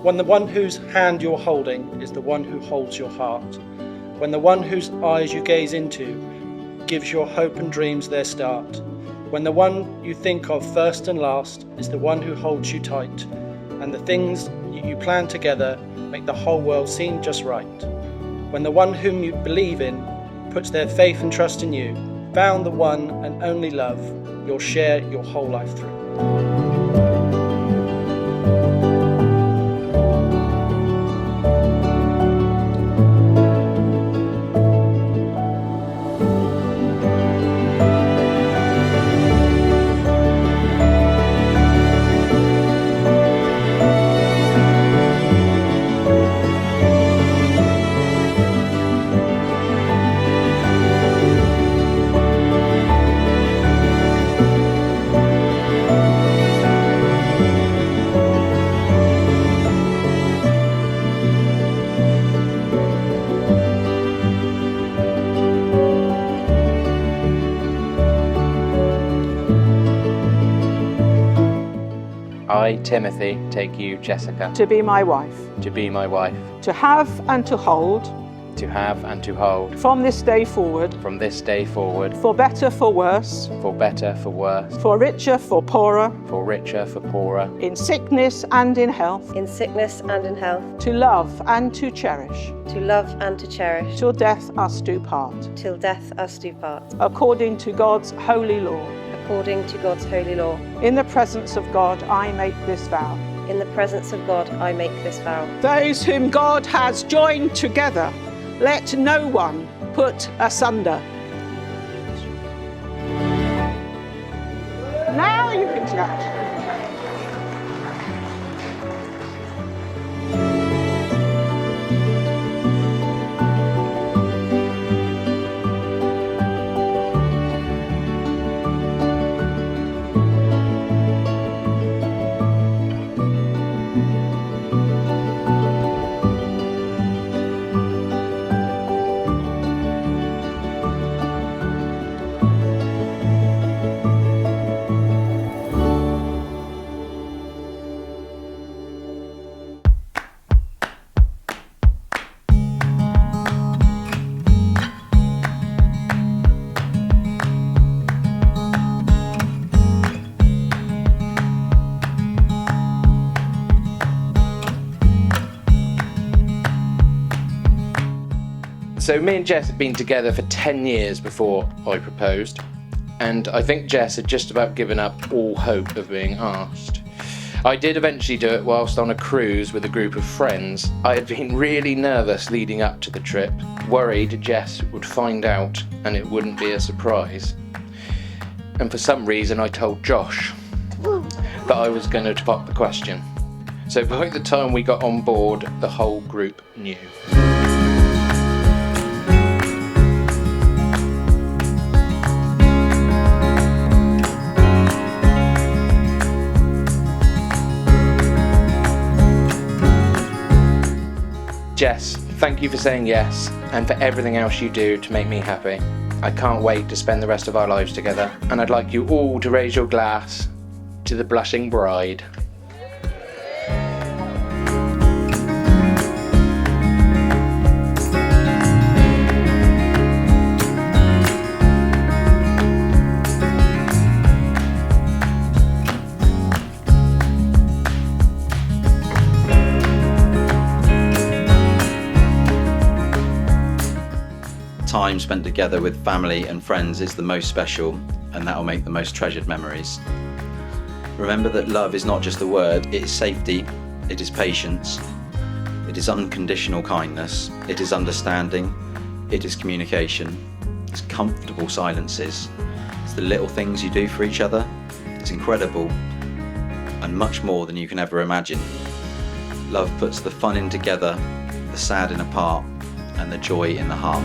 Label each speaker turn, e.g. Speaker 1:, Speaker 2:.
Speaker 1: When the one whose hand you're holding is the one who holds your heart. When the one whose eyes you gaze into gives your hope and dreams their start. When the one you think of first and last is the one who holds you tight. And the things you plan together make the whole world seem just right. When the one whom you believe in puts their faith and trust in you, found the one and only love you'll share your whole life through.
Speaker 2: I, Timothy, take you, Jessica,
Speaker 3: to be my wife,
Speaker 2: to be my wife,
Speaker 3: to have and to hold,
Speaker 2: to have and to hold,
Speaker 3: from this day forward,
Speaker 2: from this day forward,
Speaker 3: for better, for worse,
Speaker 2: for better, for worse,
Speaker 3: for richer, for poorer,
Speaker 2: for richer, for poorer,
Speaker 3: in sickness and in health,
Speaker 4: in sickness and in health,
Speaker 3: to love and to cherish,
Speaker 4: to love and to cherish,
Speaker 3: till death us do part,
Speaker 4: till death us do part,
Speaker 3: according to God's holy law.
Speaker 4: according to God's holy law.
Speaker 3: In the presence of God, I make this vow.
Speaker 4: In the presence of God, I make this vow.
Speaker 3: Those whom God has joined together, let no one put asunder. Now you can clap.
Speaker 2: So me and Jess had been together for 10 years before I proposed, and I think Jess had just about given up all hope of being asked. I did eventually do it whilst on a cruise with a group of friends. I had been really nervous leading up to the trip, worried Jess would find out and it wouldn't be a surprise. And for some reason I told Josh that I was going to pop the question. So by the time we got on board, the whole group knew. Jess, thank you for saying yes and for everything else you do to make me happy. I can't wait to spend the rest of our lives together, and I'd like you all to raise your glass to the blushing bride.
Speaker 5: Time spent together with family and friends is the most special, and that will make the most treasured memories. Remember that love is not just a word, it is safety, it is patience, it is unconditional kindness, it is understanding, it is communication, it's comfortable silences, it's the little things you do for each other, it's incredible, and much more than you can ever imagine. Love puts the fun in together, the sad in apart, and the joy in the heart.